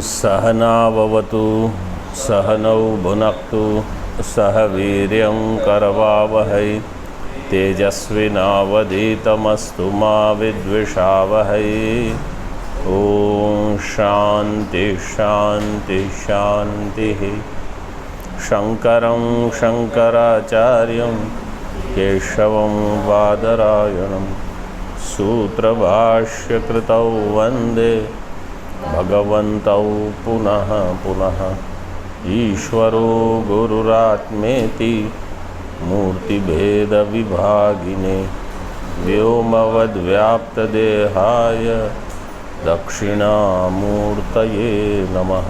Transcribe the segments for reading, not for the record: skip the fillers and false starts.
सहनाववतु सहनौ भुनक्तु सह वीर्यं करवावहै तेजस्विनावधीतमस्तु मा विद्विषावहै। ओम शांति शांति शांति। शंकरं शंकराचार्यं केशवं बादरायणं सूत्रभाष्यकृतौ वंदे भगवन्तौ पुनः पुनः। ईश्वरो गुरुरात्मेति मूर्तिभेदविभागिने व्योमवद्व्याप्तदेहाय दक्षिणामूर्तये नमः।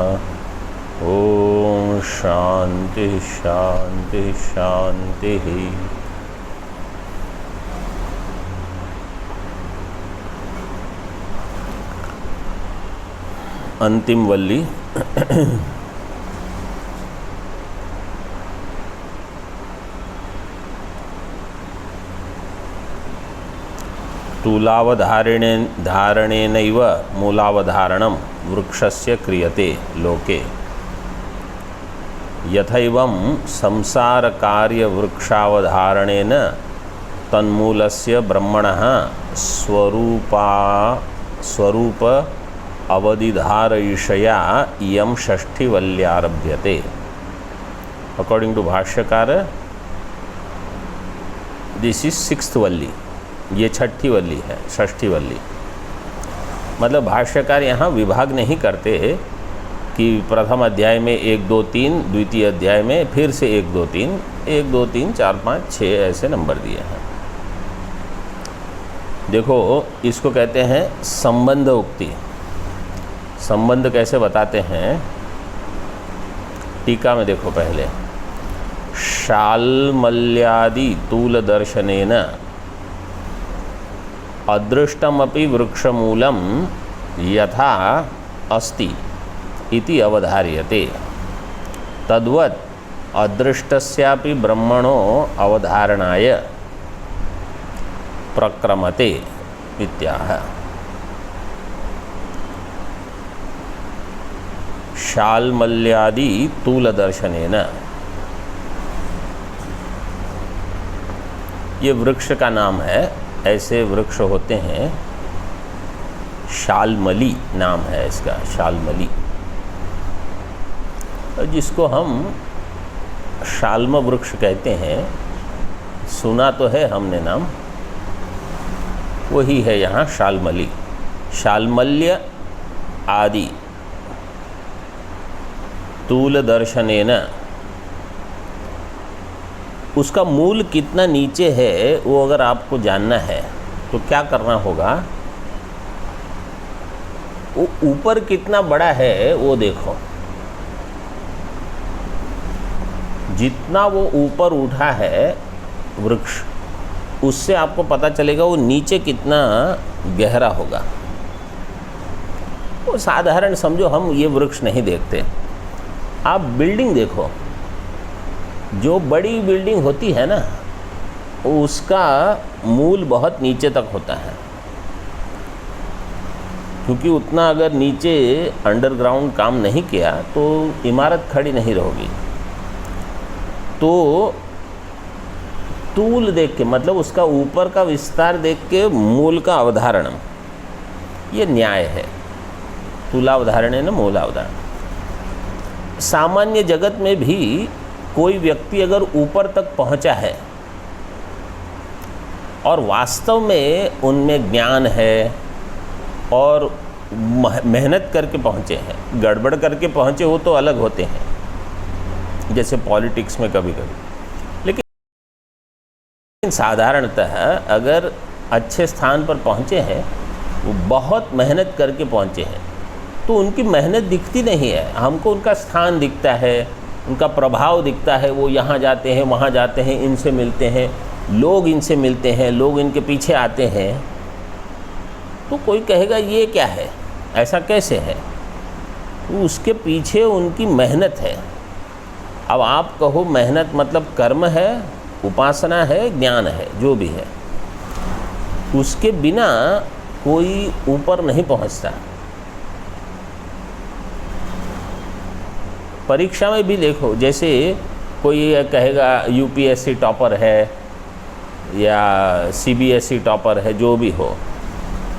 ओम शांति शांति शांति। अंतिम वल्ली धारणेनैव मूलावधारणं वृक्षस्य क्रियते लोके। यथैवं संसारकार्यवृक्षावधारणेन तन्मूलस्य ब्रह्मणः स्वरूप अवधिधारयिषया इयं षष्ठीवल्यारभ्यते। अकॉर्डिंग टू भाष्यकार दिस इज सिक्स्थ वल्ली, ये छठी वल्ली है, षष्ठी वल्ली। मतलब भाष्यकार यहाँ विभाग नहीं करते कि प्रथम अध्याय में 1 2 3, द्वितीय अध्याय में फिर से 1 2 3, 1 2 3 4 5 6 ऐसे नंबर दिए हैं। देखो इसको कहते हैं संबंध उक्ति। संबंध कैसे बताते हैं, टीका में देखो पहले। शाल्मल्यादि तूल दर्शनेन अदृष्टमपि वृक्षमूलं यथा अस्ति इति अवधार्यते, तद्वत् अदृष्टस्यापि ब्रह्मणो अवधारणाय प्रक्रमते इत्याह। शाल्मल्यादि तूल दर्शनेन, ये वृक्ष का नाम है। ऐसे वृक्ष होते हैं, शाल्मली नाम है इसका, शाल्मली, जिसको हम शाल्म वृक्ष कहते हैं। सुना तो है हमने नाम, वही है यहाँ शाल्मली। शाल्मल्य आदि तूल दर्शनेन, उसका मूल कितना नीचे है वो अगर आपको जानना है तो क्या करना होगा, वो ऊपर कितना बड़ा है वो देखो। जितना वो ऊपर उठा है वृक्ष, उससे आपको पता चलेगा वो नीचे कितना गहरा होगा। वो साधारण समझो, हम ये वृक्ष नहीं देखते। आप बिल्डिंग देखो, जो बड़ी बिल्डिंग होती है ना, उसका मूल बहुत नीचे तक होता है, क्योंकि उतना अगर नीचे अंडरग्राउंड काम नहीं किया तो इमारत खड़ी नहीं रहोगी। तो तूल देख के, मतलब उसका ऊपर का विस्तार देख के मूल का अवधारण, ये न्याय है। तूलावधारण है ना, मूलावधारण। सामान्य जगत में भी कोई व्यक्ति अगर ऊपर तक पहुंचा है और वास्तव में उनमें ज्ञान है और मेहनत करके पहुंचे हैं, गड़बड़ करके पहुंचे हो तो अलग होते हैं, जैसे पॉलिटिक्स में कभी कभी। लेकिन साधारणतः अगर अच्छे स्थान पर पहुंचे हैं, वो बहुत मेहनत करके पहुंचे हैं, तो उनकी मेहनत दिखती नहीं है, हमको उनका स्थान दिखता है, उनका प्रभाव दिखता है। वो यहाँ जाते हैं, वहाँ जाते हैं, इनसे मिलते हैं, लोग इनसे मिलते हैं, लोग इनके पीछे आते हैं। तो कोई कहेगा ये क्या है, ऐसा कैसे है? तो उसके पीछे उनकी मेहनत है। अब आप कहो मेहनत मतलब कर्म है, उपासना है, ज्ञान है, जो भी है, उसके बिना कोई ऊपर नहीं पहुंचता। परीक्षा में भी देखो, जैसे कोई ये कहेगा यूपीएससी टॉपर है या सीबीएसई टॉपर है, जो भी हो,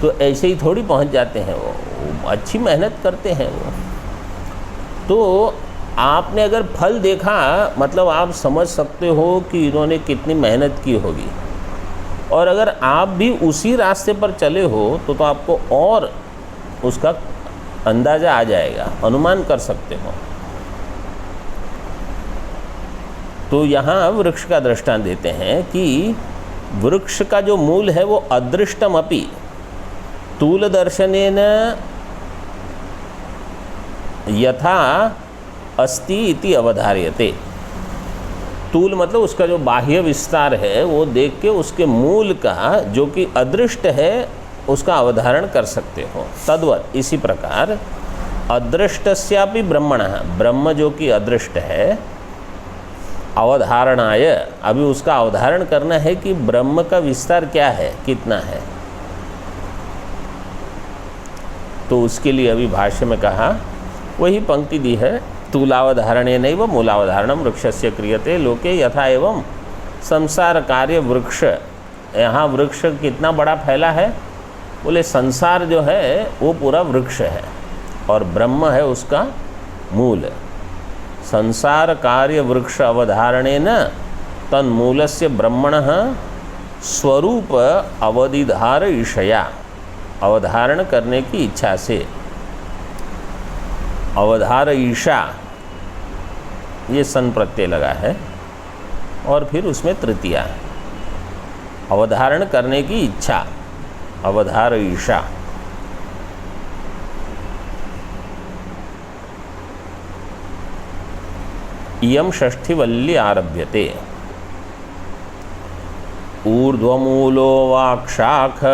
तो ऐसे ही थोड़ी पहुंच जाते हैं वो अच्छी मेहनत करते हैं वो। तो आपने अगर फल देखा, मतलब आप समझ सकते हो कि इन्होंने कितनी मेहनत की होगी। और अगर आप भी उसी रास्ते पर चले हो तो आपको और उसका अंदाज़ा आ जाएगा, अनुमान कर सकते हो। तो यहाँ वृक्ष का दृष्टांत देते हैं कि वृक्ष का जो मूल है वो अदृष्टमपि तूल दर्शनेन यथा अस्ति इति अवधार्यते। तूल मतलब उसका जो बाह्य विस्तार है वो देख के उसके मूल का जो कि अदृष्ट है उसका अवधारण कर सकते हो। तद्वत इसी प्रकार अदृष्टस्यापि ब्रह्मणः, ब्रह्म जो कि अदृष्ट है, अवधारणाय, अभी उसका अवधारण करना है कि ब्रह्म का विस्तार क्या है, कितना है। तो उसके लिए अभी भाष्य में कहा, वही पंक्ति दी है, तूलावधारणे नैव मूलावधारणम वृक्षस्य क्रियते लोके यथा एवं संसार कार्य वृक्ष। यहाँ वृक्ष कितना बड़ा फैला है, बोले संसार जो है वो पूरा वृक्ष है और ब्रह्म है उसका मूल। संसार कार्य वृक्ष अवधारणेन तन्मूलस्य ब्रह्मणः स्वरूप अवधिधार ईशया, अवधारण करने की इच्छा से। अवधार ईशा ये सन प्रत्यय लगा है और फिर उसमें तृतीया, अवधारण करने की इच्छा, अवधार ईशा। इयं षष्ठीवल्ली आरभ्यते। ऊर्ध्वमूलो वाक्शाख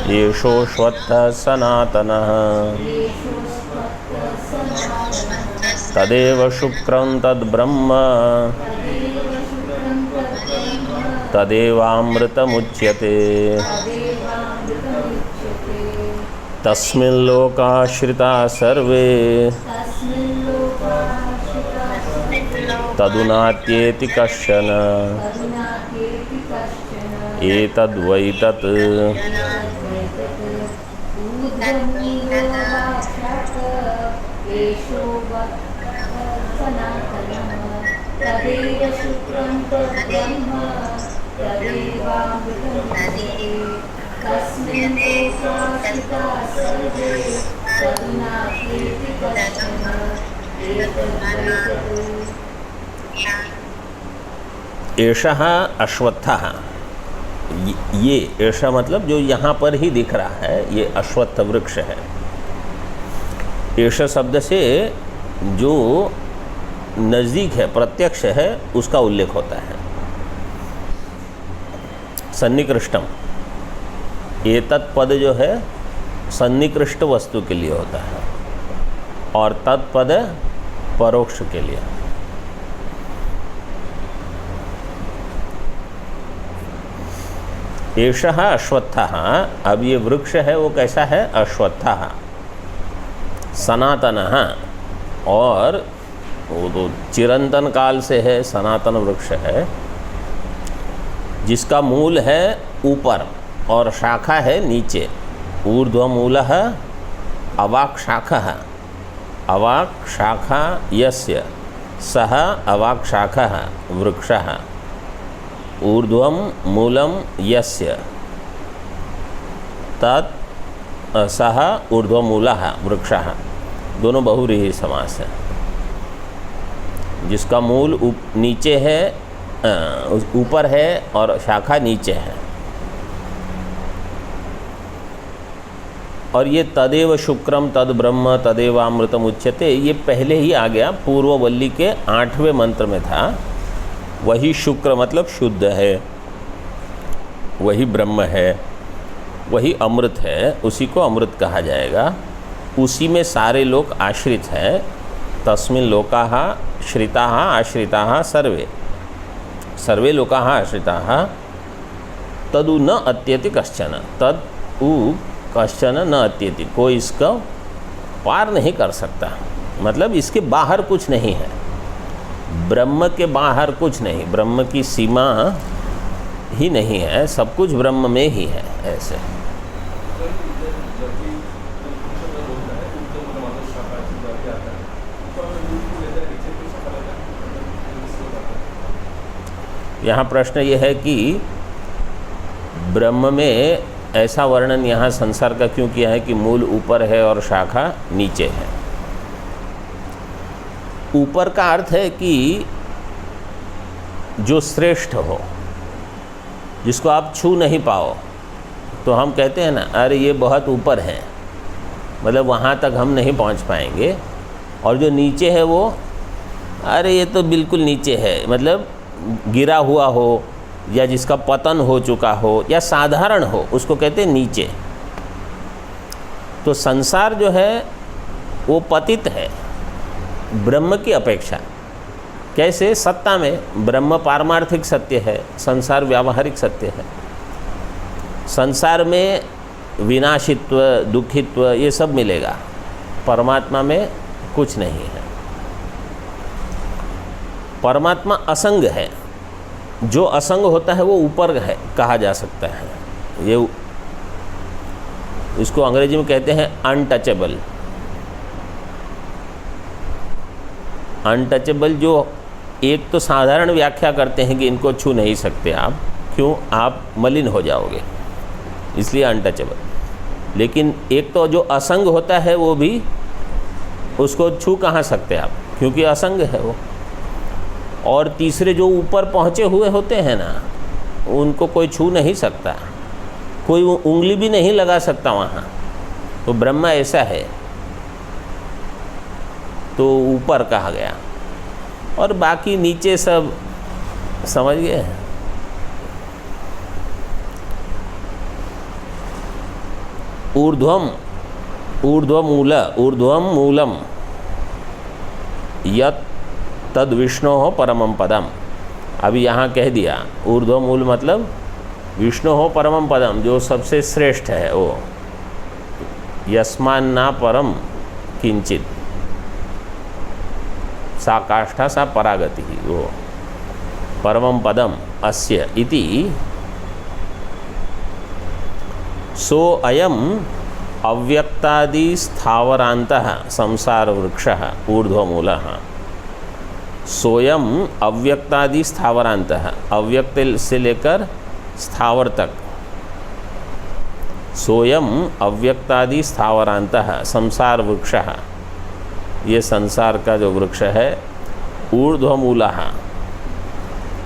येषोऽश्वत्थः सनातनः तदेव शुक्रं तद्ब्रह्म तदेवामृतमुच्यते। तस्मिन् लोकाश्रिता सर्वे तदुनात्येति कश्चन एतद्वै तत्। एषः अश्वत्थः, ये ऐसा मतलब जो यहाँ पर ही दिख रहा है ये अश्वत्थ वृक्ष है। ऐसा शब्द से जो नज़दीक है, प्रत्यक्ष है, उसका उल्लेख होता है। सन्निकृष्टम, ये तत्पद जो है सन्निकृष्ट वस्तु के लिए होता है और तत्पद परोक्ष के लिए। एषः अश्वत्थः, अब ये वृक्ष है वो कैसा है, अश्वत्थः सनातनः, और वो तो चिरंतन काल से है, सनातन वृक्ष है, जिसका मूल है ऊपर और शाखा है नीचे। ऊर्ध्वमूलः अवाक् शाखः, अवाक् शाखा यस्य सः अवाक् शाखः वृक्षः। ऊर्ध्वं मूलं यस्य तत् सः ऊर्ध्वमूलः वृक्षः। दोनों बहुव्रीहि समास है। जिसका मूल नीचे है, ऊपर है और शाखा नीचे है। और ये तदेव शुक्रम तद ब्रह्म तदेवामृतम उच्यते, ये पहले ही आ गया, पूर्ववल्ली के 8वें मंत्र में था। वही शुक्र मतलब शुद्ध है, वही ब्रह्म है, वही अमृत है, उसी को अमृत कहा जाएगा। उसी में सारे लोग आश्रित हैं। तस्मिन् लोकाः श्रिताः आश्रिताः सर्वे, सर्वे लोकाः आश्रिताः। तदु न अत्यति कश्चन, तद उ कश्चन न अत्यति, कोई इसका पार नहीं कर सकता, मतलब इसके बाहर कुछ नहीं है, ब्रह्म के बाहर कुछ नहीं, ब्रह्म की सीमा ही नहीं है, सब कुछ ब्रह्म में ही है। ऐसे यहाँ प्रश्न ये है कि ब्रह्म में ऐसा वर्णन यहाँ संसार का क्यों किया है कि मूल ऊपर है और शाखा नीचे है। ऊपर का अर्थ है कि जो श्रेष्ठ हो, जिसको आप छू नहीं पाओ, तो हम कहते हैं ना, अरे ये बहुत ऊपर है, मतलब वहाँ तक हम नहीं पहुँच पाएंगे। और जो नीचे है वो, अरे ये तो बिल्कुल नीचे है, मतलब गिरा हुआ हो या जिसका पतन हो चुका हो या साधारण हो, उसको कहते हैं नीचे। तो संसार जो है वो पतित है ब्रह्म की अपेक्षा। कैसे? सत्ता में ब्रह्म पारमार्थिक सत्य है, संसार व्यावहारिक सत्य है। संसार में विनाशित्व, दुखित्व ये सब मिलेगा, परमात्मा में कुछ नहीं है। परमात्मा असंग है, जो असंग होता है वो ऊपर है कहा जा सकता है। ये इसको अंग्रेजी में कहते हैं अनटचेबल। अनटचेबल जो एक तो साधारण व्याख्या करते हैं कि इनको छू नहीं सकते आप, क्यों? आप मलिन हो जाओगे, इसलिए अनटचेबल। लेकिन एक तो जो असंग होता है वो भी, उसको छू कहाँ सकते आप, क्योंकि असंग है वो। और तीसरे जो ऊपर पहुँचे हुए होते हैं ना, उनको कोई छू नहीं सकता, कोई उंगली भी नहीं लगा सकता वहाँ। तो ब्रह्म ऐसा है, तो ऊपर कहा गया। और बाकी नीचे सब समझ गए। ऊर्ध्वम मूलम यत् तद विष्णो परमं पदम। अभी यहाँ कह दिया ऊर्ध्व मूल मतलब विष्णो परमं पदम, जो सबसे श्रेष्ठ है वो। यस्मान् न परम किंचित, सा काष्ठा सा परागति, वो परमं पदम अस्य इति। सो अयम अव्यक्तादि स्थावरान्तः संसार वृक्षः ऊर्ध्वमूलः। सोयम अव्यक्तादि स्थावरान्तः, अव्यक्त से लेकर स्थावर तक। सोयम अव्यक्तादि स्थावरान्तः संसार वृक्षः, ये संसार का जो वृक्ष है। ऊर्ध्वमूलः,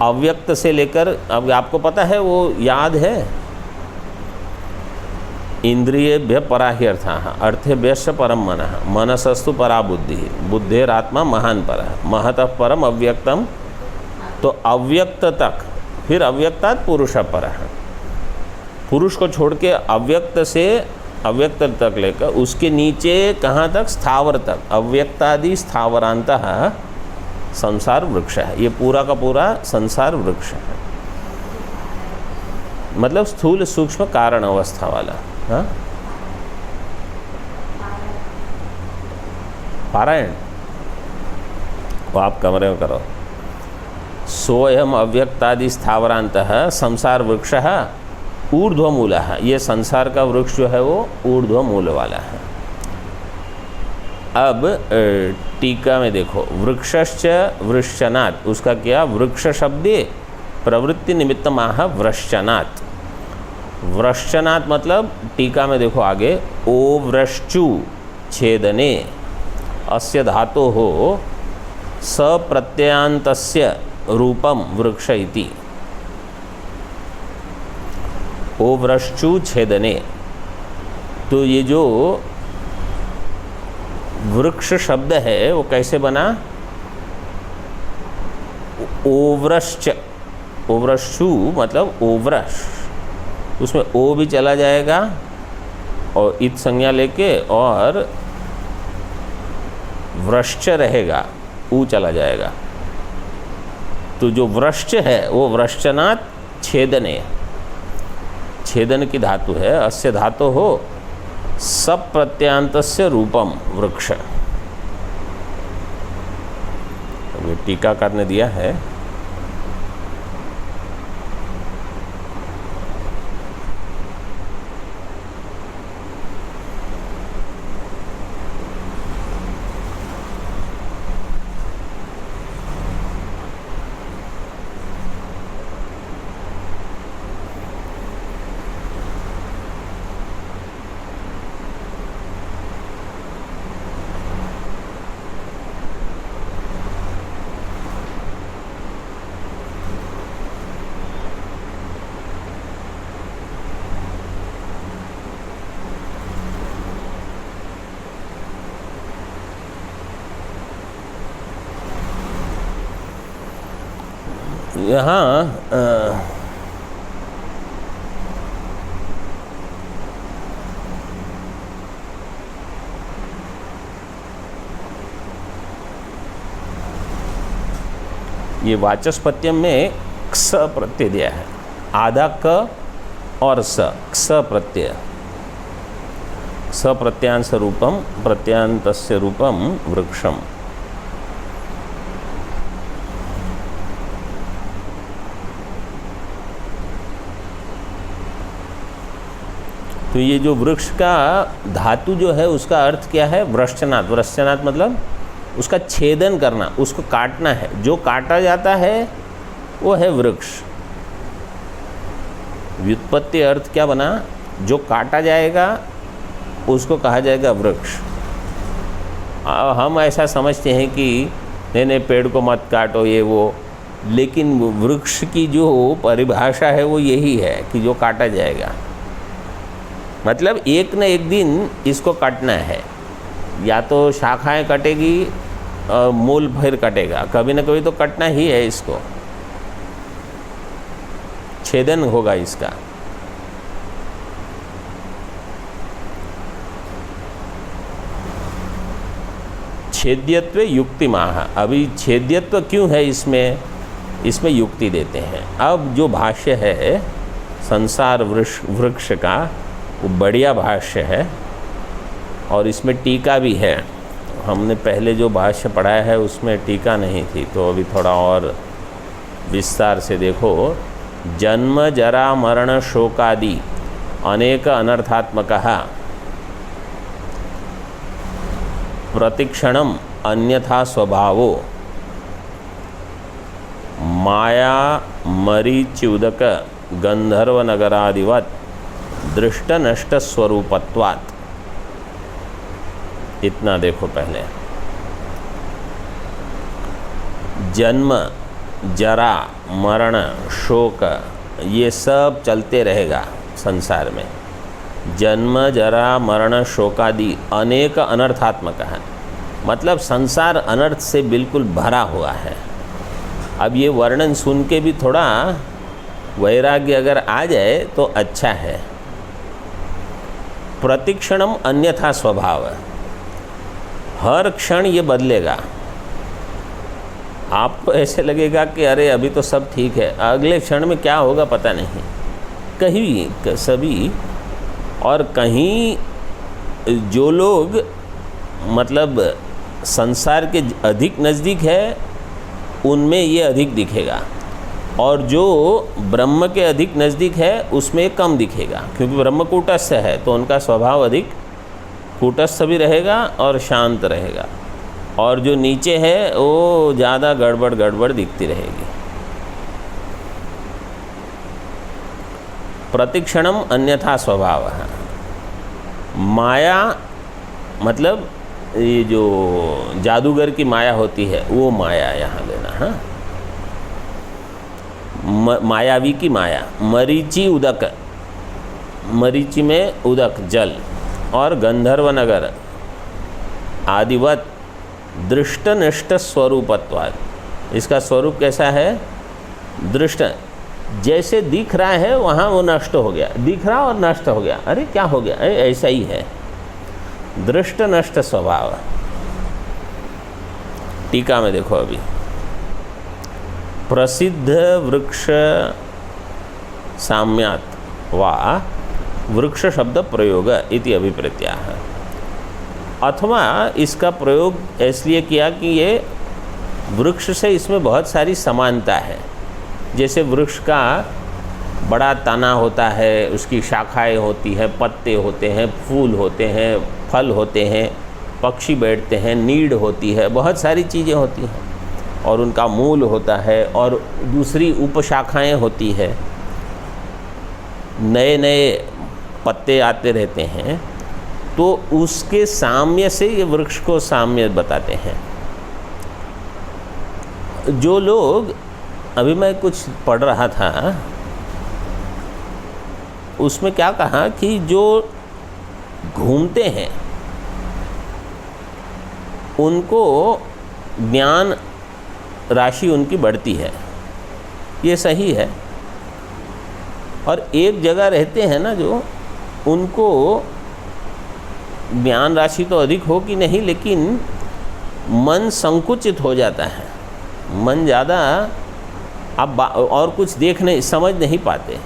अव्यक्त से लेकर, अब आपको पता है वो याद है, इंद्रियेभ्य परा ही अर्थाः अर्थेभ्यश्च परम मनः, मनसस्तु परा बुद्धि, बुद्धेरात्मा महान परः, महतः परम अव्यक्तम। तो अव्यक्त तक, फिर अव्यक्तात् पुरुष परः, पुरुष को छोड़ के अव्यक्त से अव्यक्त तक लेकर उसके नीचे कहाँ तक? स्थावर तक। अव्यक्तादि स्थावरान्तः संसार वृक्ष है। ये पूरा का पूरा संसार वृक्ष है, मतलब स्थूल सूक्ष्म कारण अवस्था वाला। हाँ, पारायण वो आप कमरे में करो। सोयम अव्यक्तादि स्थावरान्तः संसार वृक्षः ऊर्ध्वमूलः, ये संसार का वृक्ष जो है वो ऊर्ध्वमूल वाला है। अब टीका में देखो, वृक्षश्च वृश्चनात्, उसका क्या? वृक्ष शब्दे प्रवृत्ति निमित्तमाह वृश्चनात्। वृश्चनात् मतलब टीका में देखो आगे, ओ वृश्चु छेदने अस्य धातोः सप्रत्ययान्तस्य रूपम वृक्ष इति। ओ वृश्चु छेदने, तो ये जो वृक्ष शब्द है वो कैसे बना? ओवृश्च, ओवृश्चु मतलब ओवृष, उसमें ओ भी चला जाएगा और इत संज्ञा लेके, और वृश्च रहेगा, ऊ चला जाएगा। तो जो वृश्च है वो वृश्चनात् छेदने, छेदन की धातु है। अस्य धातु हो सब प्रत्यांतस्य रूपम वृक्ष। ये टीकाकार ने दिया है। यहाँ ये वाचस्पत्यम में क्ष प्रत्यय दिया है, आधा क और स, क्ष प्रत्यय। स प्रत्यांश रूपम प्रत्यांतस्य रूपम वृक्षम। तो ये जो वृक्ष का धातु जो है उसका अर्थ क्या है? वृक्षनाद। वृक्षनाद मतलब उसका छेदन करना, उसको काटना है। जो काटा जाता है वो है वृक्ष। व्युत्पत्ति अर्थ क्या बना? जो काटा जाएगा उसको कहा जाएगा वृक्ष। हम ऐसा समझते हैं कि नहीं पेड़ को मत काटो ये वो, लेकिन वृक्ष की जो परिभाषा है वो यही है कि जो काटा जाएगा। मतलब एक न एक दिन इसको काटना है, या तो शाखाएं कटेगी और मूल फिर कटेगा, कभी न कभी तो कटना ही है, इसको छेदन होगा इसका। छेद्यत्व युक्ति माह। अभी छेद्यत्व क्यों है इसमें युक्ति देते हैं। अब जो भाष्य है संसार वृक्ष का वो बढ़िया भाष्य है और इसमें टीका भी है। हमने पहले जो भाष्य पढ़ाया है उसमें टीका नहीं थी, तो अभी थोड़ा और विस्तार से देखो। जन्म जरा मरण शोकादि अनेक अनर्थात्मकः प्रतिक्षणम अन्यथा स्वभावो माया मरीच्युदक गंधर्व नगरादिवत दृष्ट नष्ट स्वरूपत्वात्। इतना देखो पहले। जन्म जरा मरण शोक ये सब चलते रहेगा संसार में। जन्म जरा मरण शोकादि अनेक अनर्थात्मक है, मतलब संसार अनर्थ से बिल्कुल भरा हुआ है। अब ये वर्णन सुन के भी थोड़ा वैराग्य अगर आ जाए तो अच्छा है। प्रतिक्षणम अन्यथा स्वभाव, हर क्षण ये बदलेगा। आपको ऐसे लगेगा कि अरे अभी तो सब ठीक है, अगले क्षण में क्या होगा पता नहीं। कहीं सभी और कहीं जो लोग मतलब संसार के अधिक नज़दीक है उनमें ये अधिक दिखेगा, और जो ब्रह्म के अधिक नज़दीक है उसमें कम दिखेगा, क्योंकि ब्रह्म कूटस्थ है तो उनका स्वभाव अधिक कूटस्थ भी रहेगा और शांत रहेगा, और जो नीचे है वो ज़्यादा गड़बड़ दिखती रहेगी। प्रतिक्षणम अन्यथा स्वभाव है। माया मतलब ये जो जादूगर की माया होती है वो माया यहाँ लेना। हाँ, मायावी की माया। मरीचि उदक, मरीचि में उदक जल, और गंधर्व नगर आदिवत दृष्ट नष्ट स्वरूपत्वात्। इसका स्वरूप कैसा है? दृष्ट, जैसे दिख रहा है वहाँ वो नष्ट हो गया, दिख रहा और नष्ट हो गया। अरे क्या हो गया? ऐसा ही है, दृष्ट नष्ट स्वभाव। टीका में देखो अभी। प्रसिद्ध वृक्ष साम्यात् वा वृक्ष शब्द प्रयोग इति अभिप्रेत्याः। अथवा इसका प्रयोग इसलिए किया कि ये वृक्ष से इसमें बहुत सारी समानता है। जैसे वृक्ष का बड़ा तना होता है, उसकी शाखाएं होती हैं, पत्ते होते हैं, फूल होते हैं, फल होते हैं, पक्षी बैठते हैं, नीड होती है, बहुत सारी चीज़ें होती हैं, और उनका मूल होता है और दूसरी उपशाखाएं होती है, नए नए पत्ते आते रहते हैं। तो उसके साम्य से ये वृक्ष को साम्य बताते हैं। जो लोग, अभी मैं कुछ पढ़ रहा था, उसमें क्या कहा कि जो घूमते हैं उनको ज्ञान राशि उनकी बढ़ती है, ये सही है। और एक जगह रहते हैं ना जो, उनको ज्ञान राशि तो अधिक हो कि नहीं, लेकिन मन संकुचित हो जाता है, मन ज़्यादा आप और कुछ देख नहीं, समझ नहीं पाते।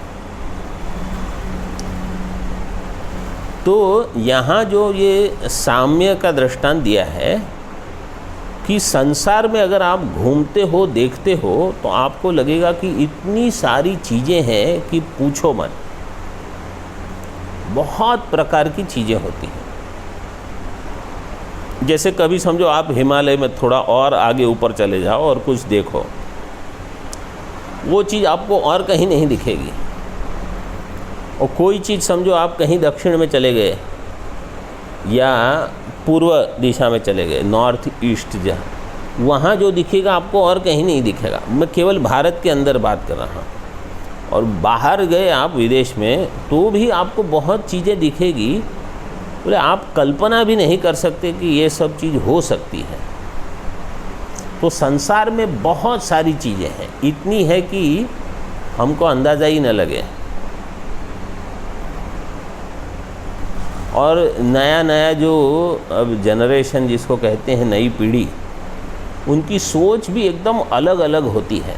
तो यहाँ जो ये साम्य का दृष्टांत दिया है कि संसार में अगर आप घूमते हो, देखते हो, तो आपको लगेगा कि इतनी सारी चीज़ें हैं कि पूछो मत, बहुत प्रकार की चीज़ें होती हैं। जैसे कभी समझो आप हिमालय में थोड़ा और आगे ऊपर चले जाओ और कुछ देखो, वो चीज़ आपको और कहीं नहीं दिखेगी। और कोई चीज़ समझो आप कहीं दक्षिण में चले गए या पूर्व दिशा में चले गए, नॉर्थ ईस्ट, जहाँ वहाँ जो दिखेगा आपको और कहीं नहीं दिखेगा। मैं केवल भारत के अंदर बात कर रहा हूँ, और बाहर गए आप विदेश में तो भी आपको बहुत चीज़ें दिखेगी, बोले आप कल्पना भी नहीं कर सकते कि ये सब चीज़ हो सकती है। तो संसार में बहुत सारी चीज़ें हैं, इतनी है कि हमको अंदाज़ा ही न लगे। और नया नया जो अब जनरेशन जिसको कहते हैं, नई पीढ़ी, उनकी सोच भी एकदम अलग अलग होती है।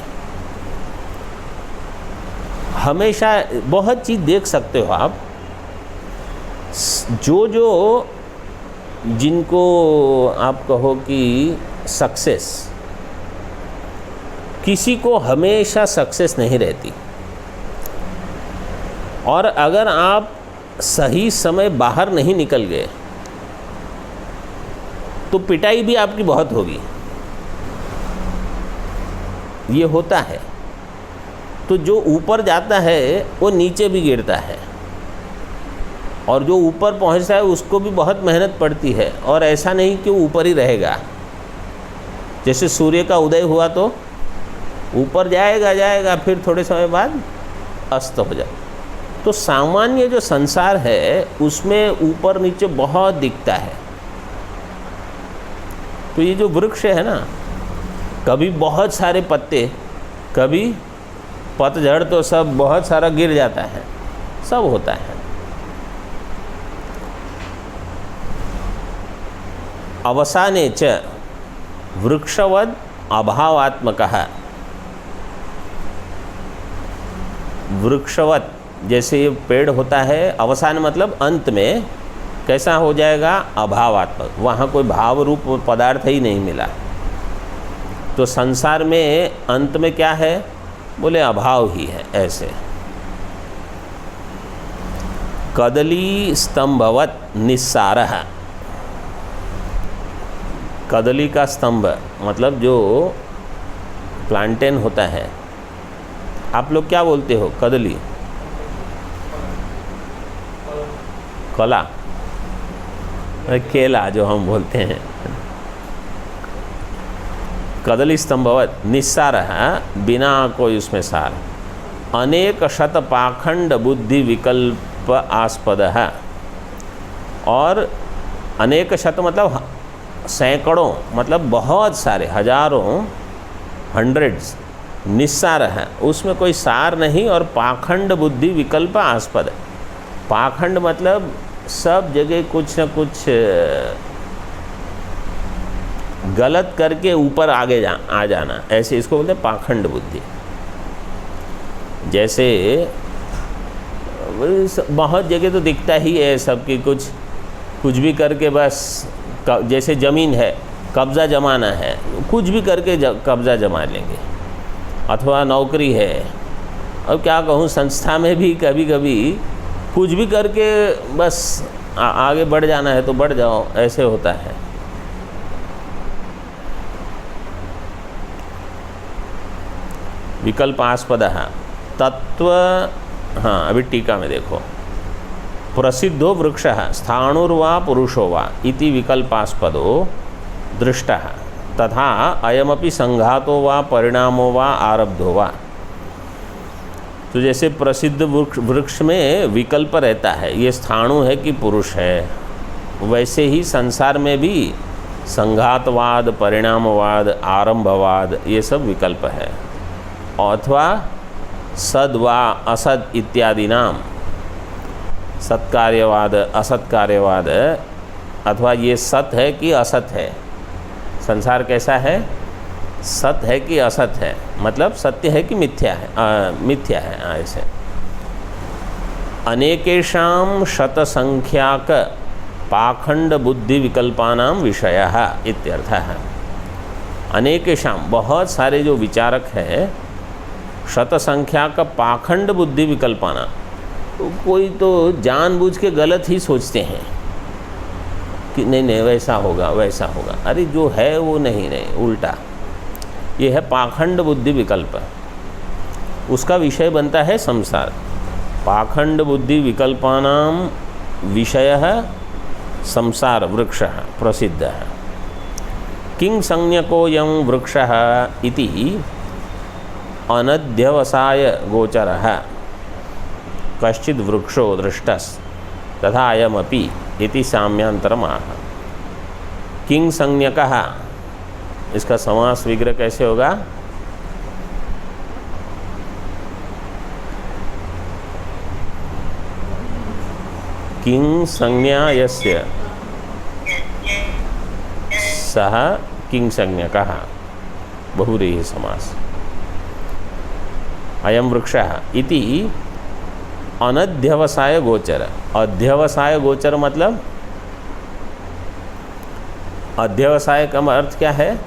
हमेशा बहुत चीज़ देख सकते हो आप, जो जिनको आप कहो कि सक्सेस, किसी को हमेशा सक्सेस नहीं रहती। और अगर आप सही समय बाहर नहीं निकल गए तो पिटाई भी आपकी बहुत होगी, ये होता है। तो जो ऊपर जाता है वो नीचे भी गिरता है, और जो ऊपर पहुंचता है उसको भी बहुत मेहनत पड़ती है, और ऐसा नहीं कि वो ऊपर ही रहेगा। जैसे सूर्य का उदय हुआ तो ऊपर जाएगा, फिर थोड़े समय बाद अस्त हो जाए। तो सामान्य जो संसार है उसमें ऊपर नीचे बहुत दिखता है। तो ये जो वृक्ष है ना, कभी बहुत सारे पत्ते, कभी पतझड़ तो सब बहुत सारा गिर जाता है, सब होता है। अवसाने च वृक्षवद अभावात्मकः, वृक्षवत जैसे ये पेड़ होता है, अवसान मतलब अंत में कैसा हो जाएगा, अभावात्मक, वहाँ कोई भाव रूप पदार्थ ही नहीं मिला। तो संसार में अंत में क्या है, बोले अभाव ही है। ऐसे कदली स्तंभवत निस्सारः, कदली का स्तंभ मतलब जो प्लांटेन होता है, आप लोग क्या बोलते हो, कदली, कला, केला जो हम बोलते हैं। कदली स्तंभवत निस्सारः, बिना कोई उसमें सार, अनेक शत पाखंड बुद्धि विकल्प आस्पदः, और अनेक शत मतलब सैकड़ों, मतलब बहुत सारे, हजारों, हंड्रेड्स, निस्सार है, उसमें कोई सार नहीं, और पाखंड बुद्धि विकल्प आस्पद। पाखंड मतलब सब जगह कुछ न कुछ गलत करके ऊपर आगे आ जाना, ऐसे इसको बोलते हैं पाखंड बुद्धि। जैसे बहुत जगह तो दिखता ही है सबकी, कुछ भी करके बस जैसे ज़मीन है कब्ज़ा जमाना है, कुछ भी करके कब्ज़ा जमा लेंगे, अथवा नौकरी है। अब क्या कहूँ, संस्था में भी कभी कभी कुछ भी करके बस आगे बढ़ जाना है तो बढ़ जाओ, ऐसे होता है। विकल्पास्पदः तत्व, हाँ अभी टीका में देखो, प्रसिद्धो वृक्षः स्थाणुर्वा पुरुषो वा इति विकल्पास्पदो दृष्टः तथा अयमपि संघातो वा परिणामो वा आरब्धो वा। तो जैसे प्रसिद्ध वृक्ष में विकल्प रहता है, ये स्थाणु है कि पुरुष है, वैसे ही संसार में भी संघातवाद, परिणामवाद, आरंभवाद ये सब विकल्प है। अथवा सद वा असद इत्यादि नाम, सत्कार्यवाद, असत्कार्यवाद, अथवा ये सत है कि असत है, संसार कैसा है, सत है कि असत है, मतलब सत्य है कि मिथ्या है, मिथ्या है। ऐसे अनेकेषां शतसंख्याक पाखंड बुद्धि विकल्पानां विषयः इत्यर्थः। अनेकेषां बहुत सारे जो विचारक हैं, शतसंख्याक पाखंड बुद्धि विकल्पाना, कोई तो जानबूझ के गलत ही सोचते हैं कि नहीं वैसा होगा वैसा होगा, अरे जो है वो नहीं उल्टा, ये है पाखंड बुद्धि विकल्प, उसका विषय बनता है संसार। पाखंड बुद्धि विकल्पानां विषयः संसार वृक्षः प्रसिद्धः। किं संज्ञकोऽयं वृक्षः इति अनध्यवसाय गोचरः कश्चिद् वृक्षो दृष्टस् तथा अयमपि इति साम्यांतरमाह। किं संज्ञकः, इसका समास विग्रह कैसे होगा, किं संज्ञा यस्य सः किं संज्ञकः, बहुव्रीहि समास। अयं वृक्षः इति अनध्यवसाय गोचर। अध्यवसाय गोचर मतलब, अध्यवसाय का अर्थ क्या है,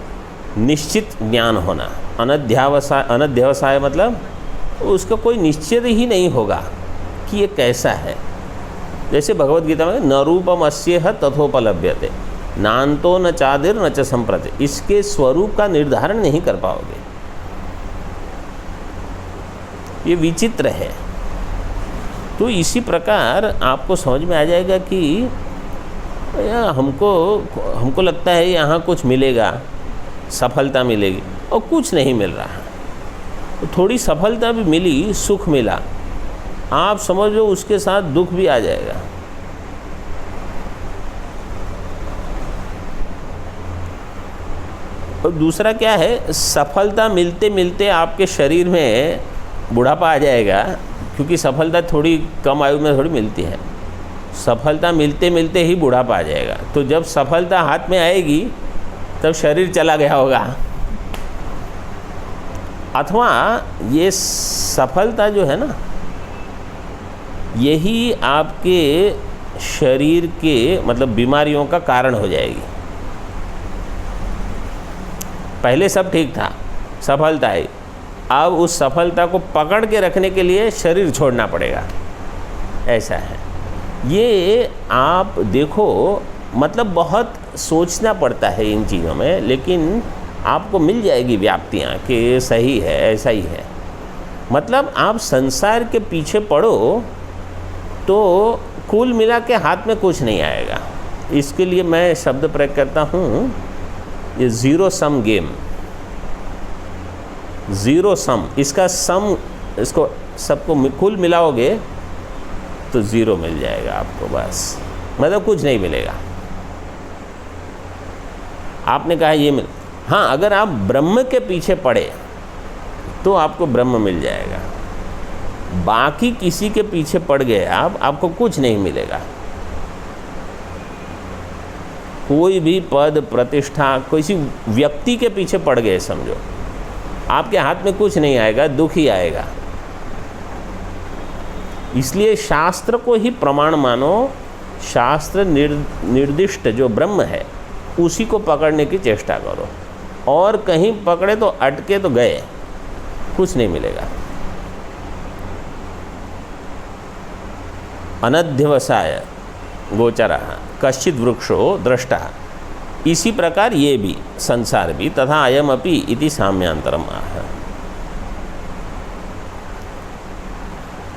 निश्चित ज्ञान होना। अनध्यवसाय मतलब उसका कोई निश्चित ही नहीं होगा कि ये कैसा है। जैसे भगवद गीता में न रूपम अस्येह तथोपलभ्यते नान्तो न चादिर न च संप्रति, इसके स्वरूप का निर्धारण नहीं कर पाओगे, ये विचित्र है। तो इसी प्रकार आपको समझ में आ जाएगा कि हमको लगता है यहाँ कुछ मिलेगा, सफलता मिलेगी, और कुछ नहीं मिल रहा। तो थोड़ी सफलता भी मिली, सुख मिला, आप समझ लो उसके साथ दुख भी आ जाएगा। और दूसरा क्या है, सफलता मिलते मिलते आपके शरीर में बुढ़ापा आ जाएगा, क्योंकि सफलता थोड़ी कम आयु में थोड़ी मिलती है, सफलता मिलते मिलते ही बुढ़ापा आ जाएगा। तो जब सफलता हाथ में आएगी तब शरीर चला गया होगा। अथवा ये सफलता जो है ना, यही आपके शरीर के मतलब बीमारियों का कारण हो जाएगी। पहले सब ठीक था, सफलता है, अब उस सफलता को पकड़ के रखने के लिए शरीर छोड़ना पड़ेगा, ऐसा है। ये आप देखो, मतलब बहुत सोचना पड़ता है इन चीज़ों में, लेकिन आपको मिल जाएगी व्याप्तियाँ कि सही है, ऐसा ही है। मतलब आप संसार के पीछे पड़ो तो कुल मिला के हाथ में कुछ नहीं आएगा। इसके लिए मैं शब्द प्रयोग करता हूँ, ये ज़ीरो सम गेम, ज़ीरो सम, इसका सम, इसको सबको कुल मिलाओगे तो ज़ीरो मिल जाएगा आपको, बस मतलब कुछ नहीं मिलेगा। आपने कहा ये मिल, हाँ अगर आप ब्रह्म के पीछे पड़े तो आपको ब्रह्म मिल जाएगा, बाकी किसी के पीछे पड़ गए आपको कुछ नहीं मिलेगा। कोई भी पद प्रतिष्ठा, किसी व्यक्ति के पीछे पड़ गए समझो, आपके हाथ में कुछ नहीं आएगा, दुख ही आएगा। इसलिए शास्त्र को ही प्रमाण मानो, शास्त्र निर्दिष्ट जो ब्रह्म है उसी को पकड़ने की चेष्टा करो, और कहीं पकड़े तो अटके तो गए, कुछ नहीं मिलेगा। अनध्यवसाय गोचरः कश्चित वृक्षो दृष्टा, इसी प्रकार ये भी संसार भी, तथा अयमपि इति साम्यांतरम आह।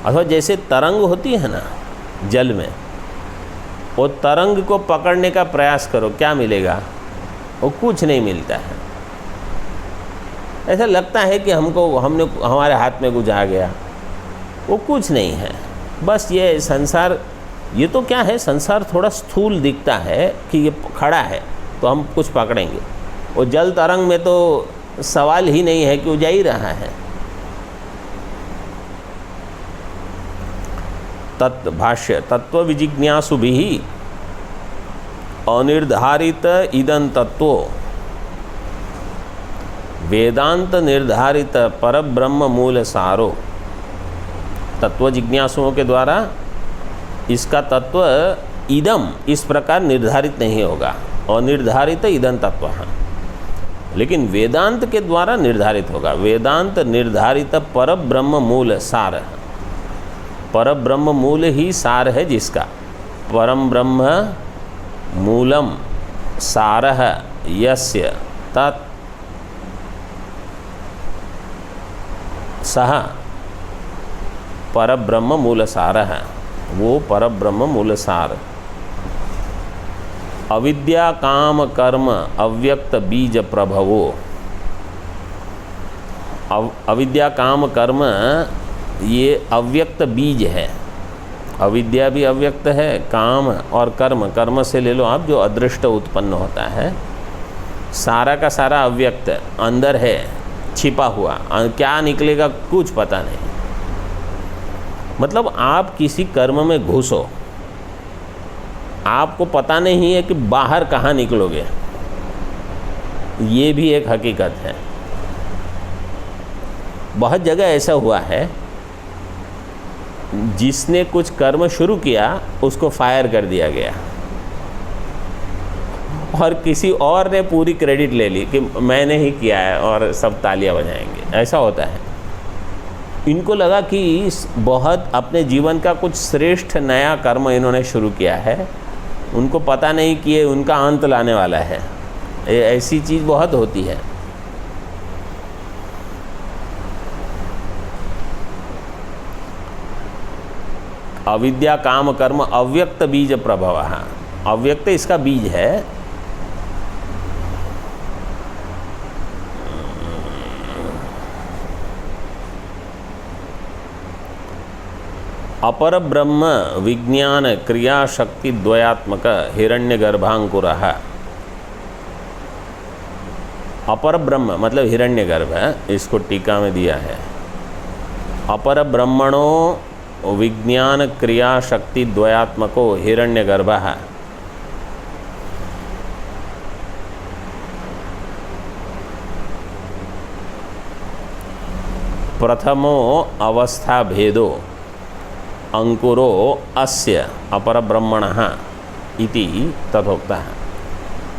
अथवा जैसे तरंग होती है ना जल में, वो तरंग को पकड़ने का प्रयास करो, क्या मिलेगा? वो कुछ नहीं मिलता है। ऐसा लगता है कि हमने हमारे हाथ में कुछ आ गया, वो कुछ नहीं है। बस ये संसार, ये तो क्या है, संसार थोड़ा स्थूल दिखता है कि ये खड़ा है तो हम कुछ पकड़ेंगे। वो जल तरंग में तो सवाल ही नहीं है कि वो जा ही रहा है। भाष्य तत्व विजिज्ञासु भी अनिर्धारित इदं तत्व वेदांत निर्धारित परब्रह्म मूल सारो। तत्व जिज्ञासुओं के द्वारा इसका तत्व इदम इस प्रकार निर्धारित नहीं होगा, अनिर्धारित इदं तत्व, लेकिन वेदांत के द्वारा निर्धारित होगा। वेदांत निर्धारित परब्रह्म मूल सार, परब्रह्म मूल ही सार है जिसका, परम ब्रह्म मूलम सारः यस्य तत् सह परब्रह्म मूल सारः, वो परब्रह्म मूल सार। अविद्या काम कर्म अव्यक्त बीज प्रभवो, अविद्या काम कर्म ये अव्यक्त बीज है। अविद्या भी अव्यक्त है, काम और कर्म, कर्म से ले लो आप जो अदृष्ट उत्पन्न होता है, सारा का सारा अव्यक्त अंदर है, छिपा हुआ, क्या निकलेगा कुछ पता नहीं। मतलब आप किसी कर्म में घुसो, आपको पता नहीं है कि बाहर कहाँ निकलोगे, ये भी एक हकीकत है। बहुत जगह ऐसा हुआ है, जिसने कुछ कर्म शुरू किया उसको फायर कर दिया गया और किसी और ने पूरी क्रेडिट ले ली कि मैंने ही किया है, और सब तालियां बजाएंगे। ऐसा होता है। इनको लगा कि बहुत अपने जीवन का कुछ श्रेष्ठ नया कर्म इन्होंने शुरू किया है, उनको पता नहीं कि ये उनका अंत लाने वाला है। ऐसी चीज़ बहुत होती है। अविद्या काम कर्म अव्यक्त बीज प्रभव, अव्यक्त इसका बीज है। अपर ब्रह्म विज्ञान क्रिया शक्ति द्वयात्मक हिरण्यगर्भांकुरः। अपर ब्रह्म मतलब हिरण्यगर्भ है, इसको टीका में दिया है। अपर ब्रह्मणो विज्ञान क्रिया शक्ति द्वयात्मको हिरण्यगर्भः। प्रथमो अवस्था भेदो अंकुरो अस्य अपर ब्रह्मणः इति तथोक्तः।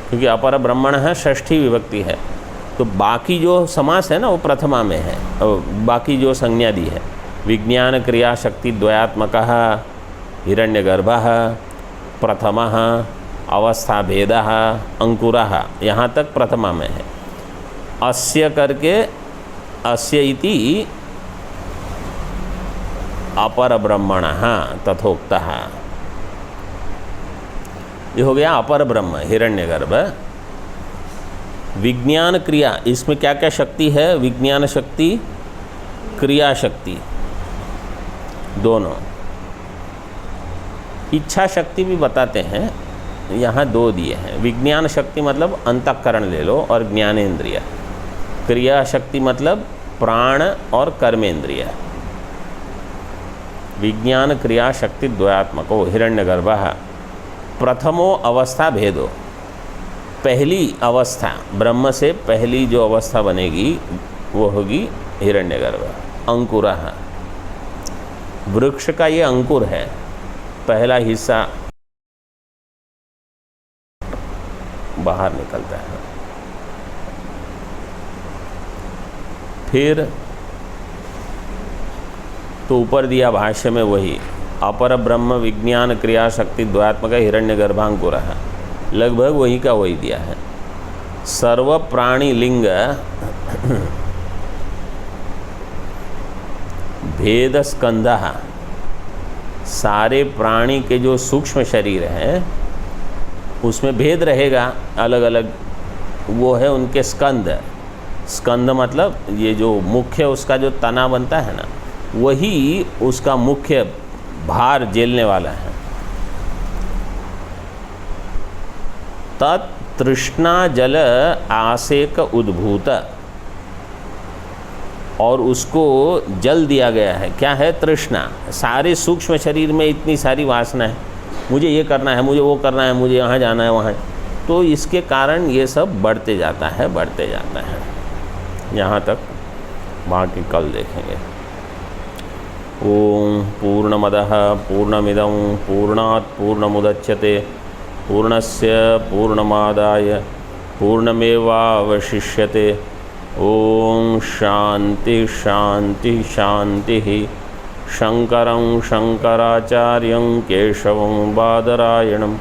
क्योंकि अपर ब्रह्मणः षष्ठी विभक्ति है, तो बाकी जो समास है ना वो प्रथमा में है, और बाकी जो संज्ञा दी है विज्ञान क्रिया शक्ति द्वयात्मकः हिरण्यगर्भः प्रथमः अवस्था भेदः अंकुरः, यहाँ तक प्रथमा में है। अस्य करके अस्य इति अपर ब्रह्मणः तथोक्तः। ये हो गया अपर ब्रह्म हिरण्यगर्भ। विज्ञान क्रिया, इसमें क्या क्या शक्ति है? विज्ञान शक्ति, क्रिया शक्ति, दोनों। इच्छा शक्ति भी बताते हैं, यहाँ दो दिए हैं। विज्ञान शक्ति मतलब अंतःकरण ले लो और ज्ञानेंद्रिय। क्रिया शक्ति मतलब प्राण और कर्मेंद्रिय। विज्ञान क्रिया शक्ति द्वयात्मको हिरण्यगर्भः प्रथमो अवस्था भेदो। पहली अवस्था, ब्रह्म से पहली जो अवस्था बनेगी वो होगी हिरण्यगर्भ। अंकुरः वृक्ष का ये अंकुर है, पहला हिस्सा बाहर निकलता है। फिर तो ऊपर दिया भाष्य में वही अपर ब्रह्म विज्ञान क्रिया शक्ति द्वयात्मक हिरण्य गर्भांकुर है, लगभग वही का वही दिया है। सर्व प्राणी लिंग भेद स्कंधा, सारे प्राणी के जो सूक्ष्म शरीर हैं उसमें भेद रहेगा अलग अलग, वो है उनके स्कंद। स्कंद मतलब ये जो मुख्य उसका जो तना बनता है ना, वही उसका मुख्य भार झेलने वाला है। तृष्णा जल आसेक उद्भूत, और उसको जल दिया गया है। क्या है? तृष्णा। सारे सूक्ष्म शरीर में इतनी सारी वासना है, मुझे ये करना है, मुझे वो करना है, मुझे यहाँ जाना है, वहाँ, तो इसके कारण ये सब बढ़ते जाता है, बढ़ते जाता है। यहाँ तक, बाकी कल देखेंगे। ओम पूर्णमदः पूर्णमिदं पूर्णात् पूर्णमुदच्यते पूर्णस्य पूर्णमादाय पूर्णमेवावशिष्यते। ओम शांति शांति शांति। शंकरं शंकराचार्यं केशवं बादरायणं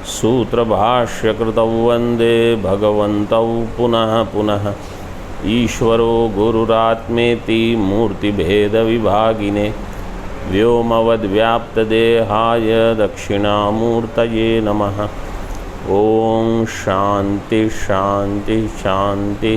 सूत्रभाष्यकृतौ वन्दे भगवन्तौ पुनः पुनः। ईश्वरो गुरुरात्मेति मूर्तिभेदविभागिने व्योमवद्व्याप्तदेहाय दक्षिणामूर्तये नमः। ओम शांति शांति शांति।